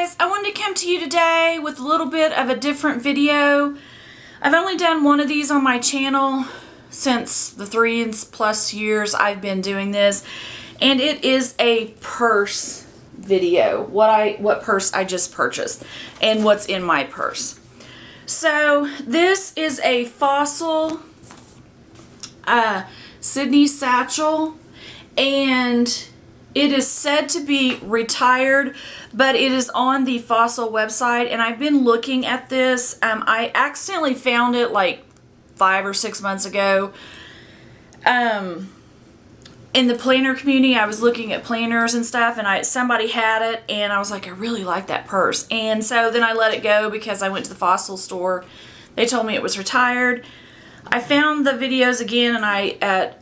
guys, I wanted to come to you today with a little bit of a different video. I've only done one of these on my channel since the 3+ years I've been doing this, and it is a purse video. What purse I just purchased and what's in my purse. So this is a Fossil Sydney Satchel, and it is said to be retired, but it is on the Fossil website, and I've been looking at this. I accidentally found it like 5 or 6 months ago. In the planner community, I was looking at planners and stuff, and somebody had it, and I was like, I really like that purse. And so then I let it go because I went to the Fossil store. They told me it was retired. I found the videos again, and at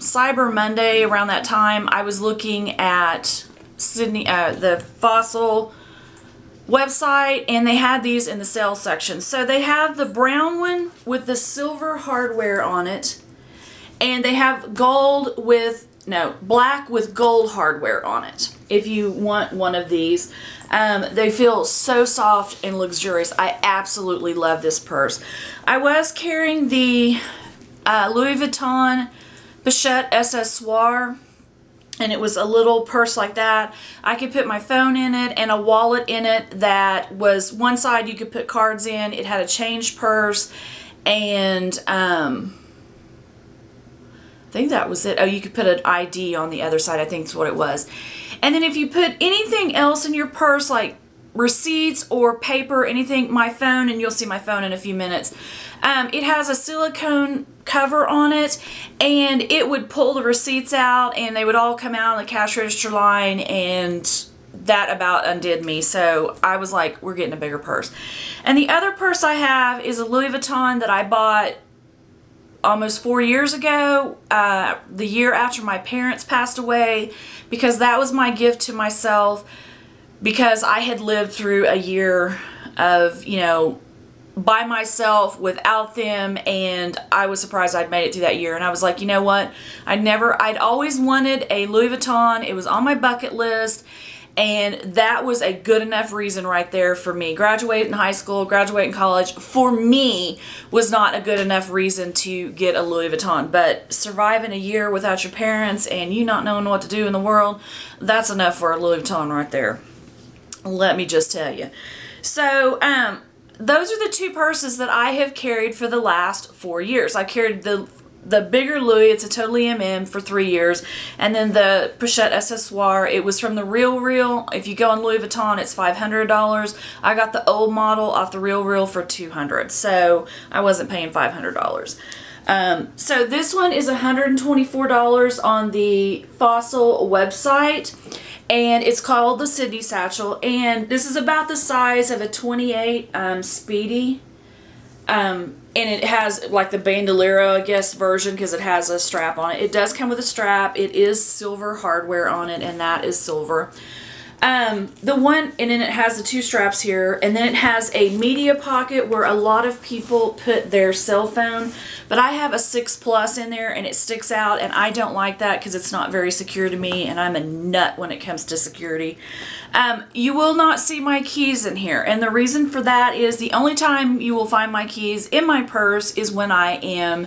Cyber Monday, around that time, I was looking at Sydney, the Fossil website, and they had these in the sales section. So they have the brown one with the silver hardware on it, and they have black with gold hardware on it. If you want one of these, they feel so soft and luxurious. I absolutely love this purse. I was carrying the Louis Vuitton Pochette Accessoire, and it was a little purse like that. I could put my phone in it and a wallet in it that was one side you could put cards in. It had a change purse, and I think that was it. Oh, you could put an ID on the other side, I think is what it was. And then if you put anything else in your purse, like receipts or paper, anything, my phone, and you'll see my phone in a few minutes, it has a silicone cover on it, and it would pull the receipts out, and they would all come out on the cash register line, and that about undid me. So I was like, we're getting a bigger purse. And the other purse I have is a Louis Vuitton that I bought almost 4 years ago, the year after my parents passed away, because that was my gift to myself, because I had lived through a year of, by myself without them, and I was surprised I'd made it through that year. And I was like, you know what? I'd always wanted a Louis Vuitton. It was on my bucket list, and that was a good enough reason right there for me. Graduating high school, graduating college, for me, was not a good enough reason to get a Louis Vuitton. But surviving a year without your parents and you not knowing what to do in the world, that's enough for a Louis Vuitton right there. Let me just tell you. So, those are the two purses that I have carried for the last 4 years. I carried the bigger Louis, it's a totally MM, for 3 years, and then the Pochette Accessoire, it was from the Real. If you go on Louis Vuitton, it's $500. I got the old model off the Real for $200, so I wasn't paying $500. So this one is $124 on the Fossil website, and it's called the Sydney Satchel, and this is about the size of a 28 Speedy, and it has like the bandolero, I guess, version, because it has a strap on it. It does come with a strap. It is silver hardware on it, and that is silver. And then it has the two straps here, and then it has a media pocket where a lot of people put their cell phone, but I have a 6 Plus in there, and it sticks out, and I don't like that because it's not very secure to me, and I'm a nut when it comes to security. You will not see my keys in here, and the reason for that is the only time you will find my keys in my purse is when I am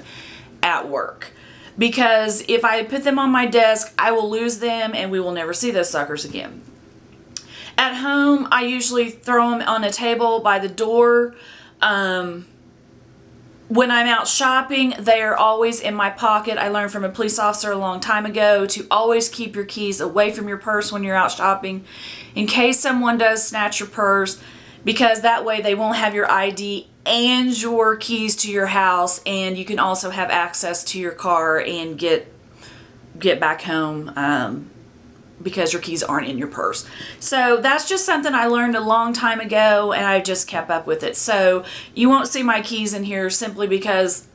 at work. Because if I put them on my desk, I will lose them, and we will never see those suckers again. At home, I usually throw them on a table by the door. When I'm out shopping, they are always in my pocket. I learned from a police officer a long time ago to always keep your keys away from your purse when you're out shopping, in case someone does snatch your purse, because that way they won't have your ID and your keys to your house, and you can also have access to your car and get back home, because your keys aren't in your purse. So that's just something I learned a long time ago, and I've just kept up with it. So you won't see my keys in here simply because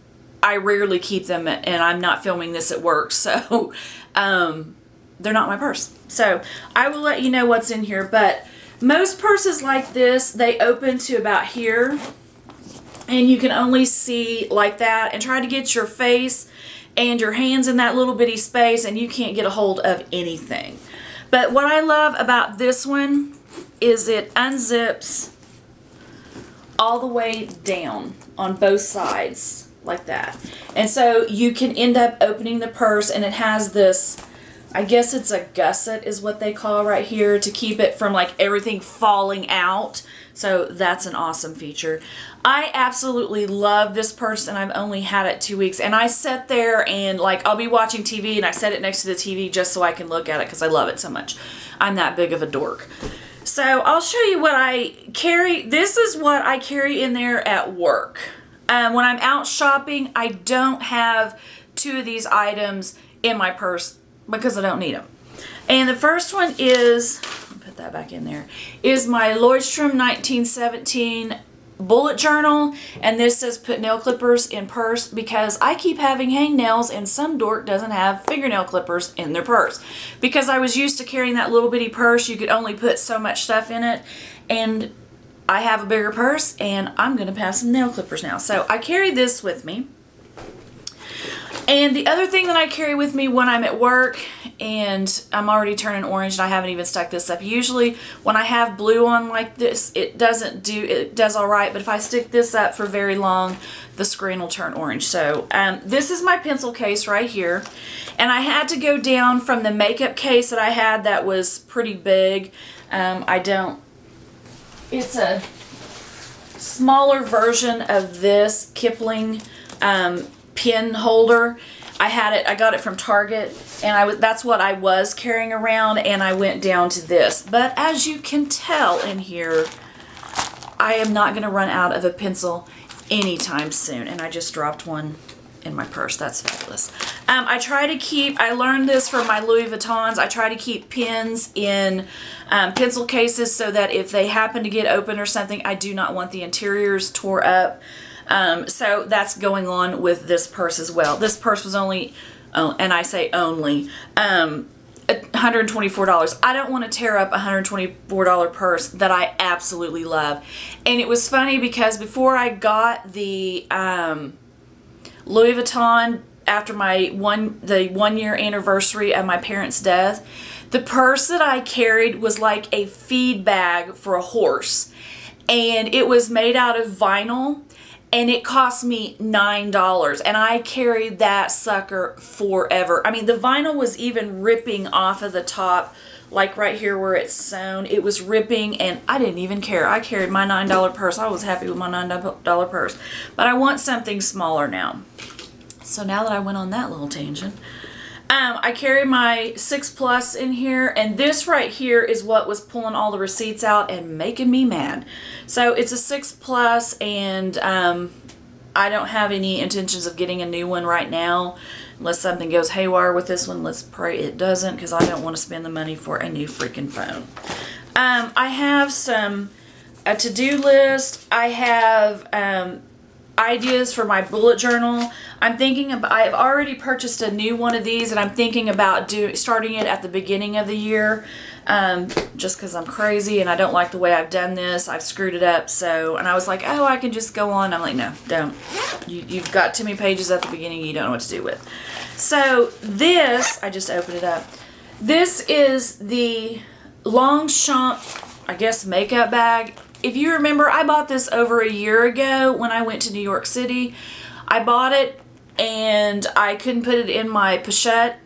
I rarely keep them, and I'm not filming this at work. So they're not my purse. So I will let you know what's in here. But most purses like this, they open to about here, and you can only see like that, and try to get your face and your hands in that little bitty space, and you can't get a hold of anything. But what I love about this one is it unzips all the way down on both sides like that. And so you can end up opening the purse, and it has this, I guess it's a gusset is what they call right here, to keep it from like everything falling out. So that's an awesome feature. I absolutely love this purse, and I've only had it 2 weeks. And I sit there and like I'll be watching TV and I set it next to the TV just so I can look at it because I love it so much. I'm that big of a dork. So I'll show you what I carry. This is what I carry in there at work. When I'm out shopping, I don't have 2 of these items in my purse because I don't need them. And the first one is, put that back in there, is my Lordstrom 1917 bullet journal. And this says put nail clippers in purse because I keep having hangnails and some dork doesn't have fingernail clippers in their purse. Because I was used to carrying that little bitty purse, you could only put so much stuff in it. And I have a bigger purse and I'm going to have some nail clippers now. So I carry this with me. And the other thing that I carry with me when I'm at work, and I'm already turning orange and I haven't even stuck this up. Usually when I have blue on like this, it does all right. But if I stick this up for very long, the screen will turn orange. So this is my pencil case right here. And I had to go down from the makeup case that I had that was pretty big. It's a smaller version of this Kipling pin holder. I got it from Target, and that's what I was carrying around, and I went down to this. But as you can tell in here, I am not going to run out of a pencil anytime soon, and I just dropped one in my purse. That's fabulous. I learned this from my Louis Vuittons. I try to keep pins in pencil cases so that if they happen to get open or something, I do not want the interiors tore up. So that's going on with this purse as well. This purse was only, and I say only, $124. I don't want to tear up a $124 purse that I absolutely love. And it was funny because before I got the Louis Vuitton after the 1 year anniversary of my parents' death, the purse that I carried was like a feed bag for a horse. And it was made out of vinyl. And it cost me $9, and I carried that sucker forever. I mean, the vinyl was even ripping off of the top, like right here where it's sewn. It was ripping, and I didn't even care. I carried my $9 purse. I was happy with my $9 purse. But I want something smaller now. So now that I went on that little tangent, I carry my 6 Plus in here, and this right here is what was pulling all the receipts out and making me mad. So it's a 6 Plus, and I don't have any intentions of getting a new one right now unless something goes haywire with this one. Let's pray it doesn't, because I don't want to spend the money for a new freaking phone. I have a to-do list. I have ideas for my bullet journal. I've already purchased a new one of these, and I'm thinking about starting it at the beginning of the year, just because I'm crazy and I don't like the way I've done this. I've screwed it up. And I was like, oh, I can just go on. I'm like, no, don't. You've got too many pages at the beginning you don't know what to do with. So this, I just opened it up. This is the Longchamp, I guess, makeup bag. If you remember, I bought this over a year ago when I went to New York City. I bought it and I couldn't put it in my my pochette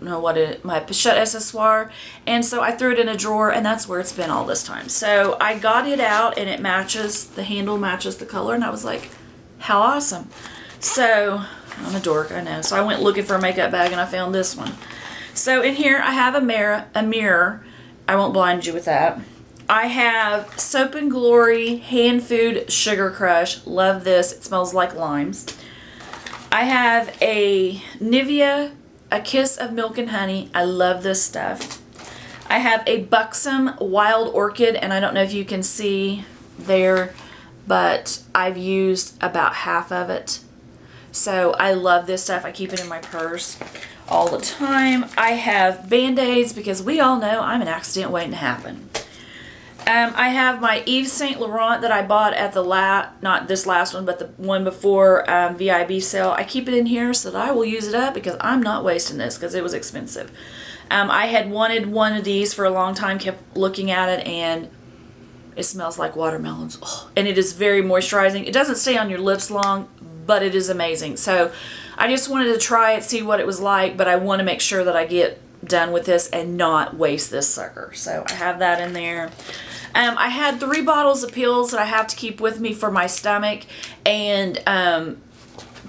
accessoire, and so I threw it in a drawer, and that's where it's been all this time. So I got it out, and it matches, the handle matches the color, and I was like, how awesome. So I'm a dork, I know. So I went looking for a makeup bag, and I found this one. So in here I have a mirror. I won't blind you with that. I have Soap and Glory Hand Food Sugar Crush. Love this. It smells like limes. I have a Nivea A Kiss of Milk and Honey. I love this stuff. I have a Buxom Wild Orchid, and I don't know if you can see there, but I've used about half of it. So I love this stuff. I keep it in my purse all the time. I have Band-Aids because we all know I'm an accident waiting to happen. I have my Yves Saint Laurent that I bought at the not this last one, but the one before VIB sale. I keep it in here so that I will use it up because I'm not wasting this because it was expensive. I had wanted one of these for a long time, kept looking at it, and it smells like watermelons. Oh, and it is very moisturizing. It doesn't stay on your lips long, but it is amazing. So I just wanted to try it, see what it was like, but I want to make sure that I get done with this and not waste this sucker. So I have that in there. I had 3 bottles of pills that I have to keep with me for my stomach, and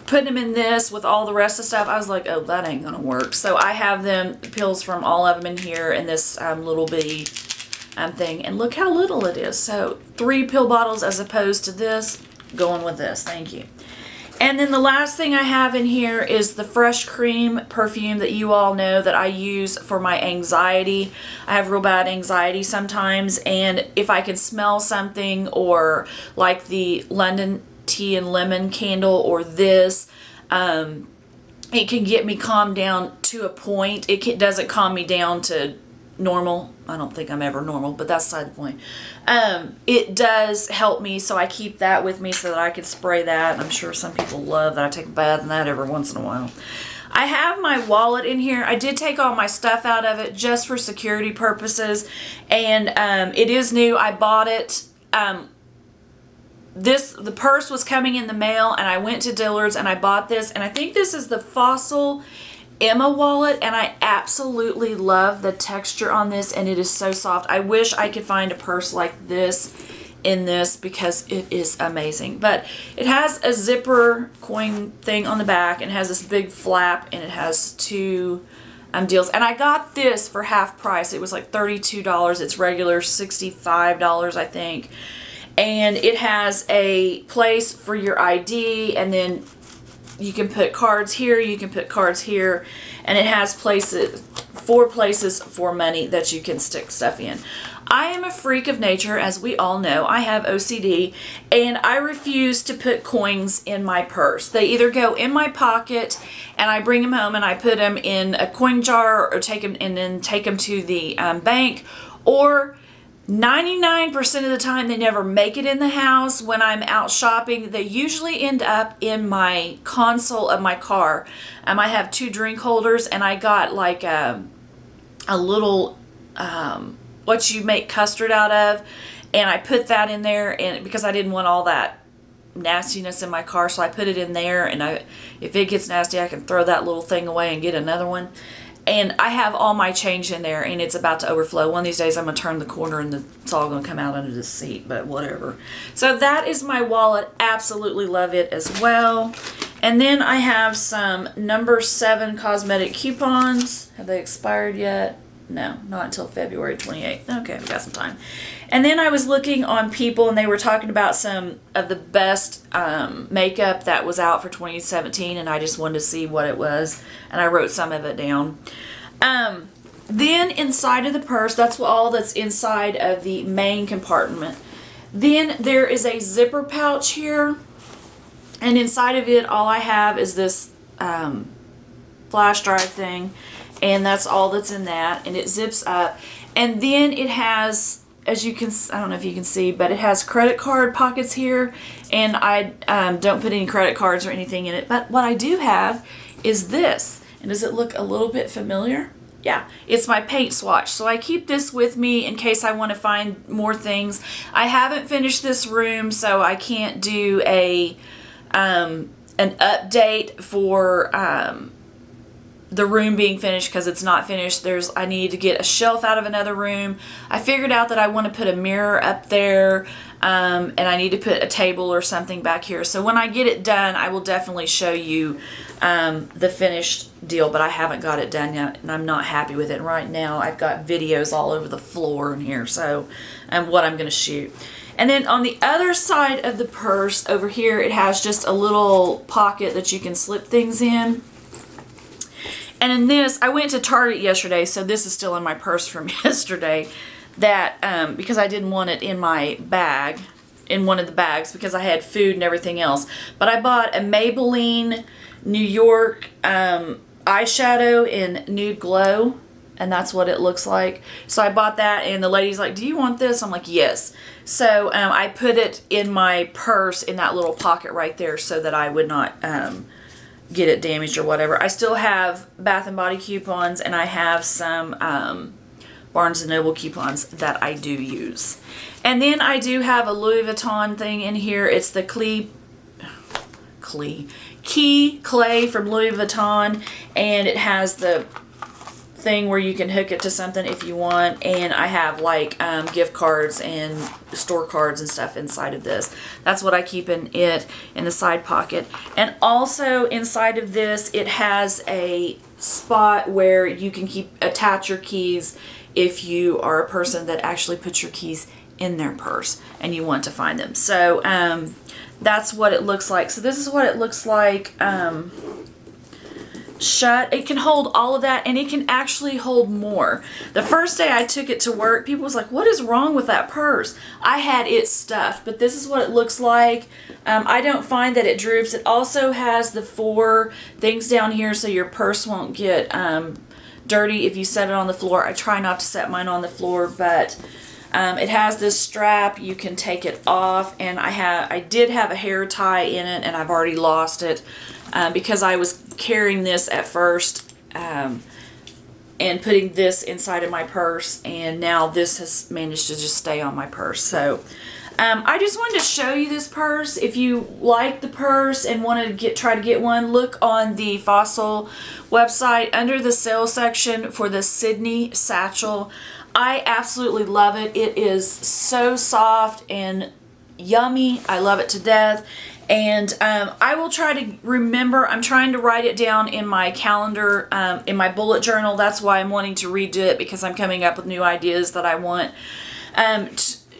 putting them in this with all the rest of stuff, I was like, oh, that ain't gonna work. So I have them, the pills from all of them in here in this little bitty thing, and look how little it is. So 3 pill bottles as opposed to this, going with this. Thank you. And then the last thing I have in here is the Fresh Cream perfume that you all know that I use for my anxiety. I have real bad anxiety sometimes, and if I can smell something, or like the London Tea and Lemon candle or this, it can get me calmed down to a point. It doesn't calm me down to normal. I don't think I'm ever normal, but that's beside the point. It does help me, so I keep that with me so that I can spray that. I'm sure some people love that I take a bath in that every once in a while. I have my wallet in here. I did take all my stuff out of it just for security purposes, and it is new. I bought it. The purse was coming in the mail, and I went to Dillard's and I bought this, and I think this is the Fossil Emma wallet, and I absolutely love the texture on this, and it is so soft. I wish I could find a purse like this in this, because it is amazing. But it has a zipper coin thing on the back, and it has this big flap, and it has 2 deals. And I got this for half price. It was like $32. It's regular $65, I think. And it has a place for your ID, and then you can put cards here, you can put cards here, and it has 4 places for money that you can stick stuff in. I am a freak of nature, as we all know. I have OCD, and I refuse to put coins in my purse. They either go in my pocket, and I bring them home and I put them in a coin jar, or take them and then take them to the bank, or 99% of the time they never make it in the house. When I'm out shopping, they usually end up in my console of my car. I have 2 drink holders, and I got like a little what you make custard out of, and I put that in there, and because I didn't want all that nastiness in my car, so I put it in there, and if it gets nasty, I can throw that little thing away and get another one. And I have all my change in there, and it's about to overflow. One of these days I'm going to turn the corner and it's all going to come out under the seat, but whatever. So that is my wallet. Absolutely love it as well. And then I have some number 7 cosmetic coupons. Have they expired yet? No, not until February 28th. Okay, I've got some time. And then I was looking on People, and they were talking about some of the best makeup that was out for 2017, and I just wanted to see what it was, and I wrote some of it down. Then inside of the purse, that's all that's inside of the main compartment. Then there is a zipper pouch here, and inside of it, all I have is this flash drive thing, and that's all that's in that, and it zips up. And then it has, as you can, I don't know if you can see, but it has credit card pockets here, and I don't put any credit cards or anything in it. But what I do have is this, and does it look a little bit familiar? Yeah, it's my paint swatch. So I keep this with me in case I want to find more things. I haven't finished this room, so I can't do an update for the room being finished, because it's not finished. I need to get a shelf out of another room. I figured out that I want to put a mirror up there, and I need to put a table or something back here. So when I get it done, I will definitely show you the finished deal, but I haven't got it done yet, and I'm not happy with it. Right now, I've got videos all over the floor in here, so what I'm going to shoot. And then on the other side of the purse over here, it has just a little pocket that you can slip things in. And in this, I went to Target yesterday, so this is still in my purse from yesterday, that because I didn't want it in my bag, in one of the bags, because I had food and everything else. But I bought a Maybelline New York eyeshadow in Nude Glow, and that's what it looks like. So I bought that, and the lady's like, do you want this? I'm like, yes. So I put it in my purse in that little pocket right there so that I would not get it damaged or whatever. I still have Bath & Body coupons, and I have some Barnes & Noble coupons that I do use. And then I do have a Louis Vuitton thing in here. It's the Key Clay from Louis Vuitton, and it has the thing where you can hook it to something if you want, and I have like gift cards and store cards and stuff inside of this. That's what I keep in the side pocket. And also inside of this, it has a spot where you can attach your keys if you are a person that actually puts your keys in their purse and you want to find them. So that's what it looks like. So this is what it looks like shut. It can hold all of that, and it can actually hold more. The first day I took it to work, people was like, what is wrong with that purse? I had it stuffed, but this is what it looks like. I don't find that it droops. It also has the 4 things down here so your purse won't get dirty if you set it on the floor. I try not to set mine on the floor, but it has this strap. You can take it off, and I did have a hair tie in it, and I've already lost it because I was carrying this at first and putting this inside of my purse, and now this has managed to just stay on my purse. So I just wanted to show you this purse. If you like the purse and want to try to get one, look on the Fossil website under the sales section for the Sydney Satchel. I absolutely love it. It is so soft and yummy. I love it to death. And I will try to remember. I'm trying to write it down in my calendar, in my bullet journal. That's why I'm wanting to redo it, because I'm coming up with new ideas that I want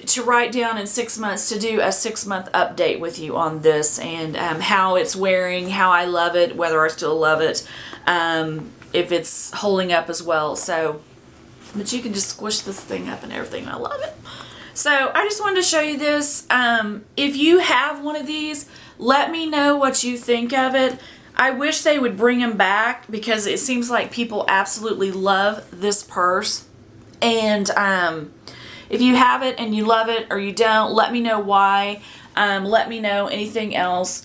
to write down in 6 months, to do a 6-month update with you on this, and how it's wearing, how I love it, whether I still love it, if it's holding up as well. So, but you can just squish this thing up and everything. I love it. So I just wanted to show you this. If you have one of these, let me know what you think of it. I wish they would bring them back, because it seems like people absolutely love this purse. And if you have it and you love it, or you don't, let me know why. Let me know anything else.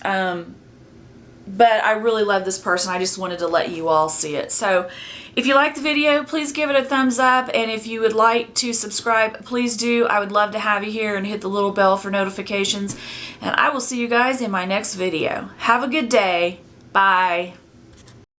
But I really love this purse, and I just wanted to let you all see it. So if you like the video, please give it a thumbs up. And if you would like to subscribe, please do. I would love to have you here, and hit the little bell for notifications. And I will see you guys in my next video. Have a good day. Bye.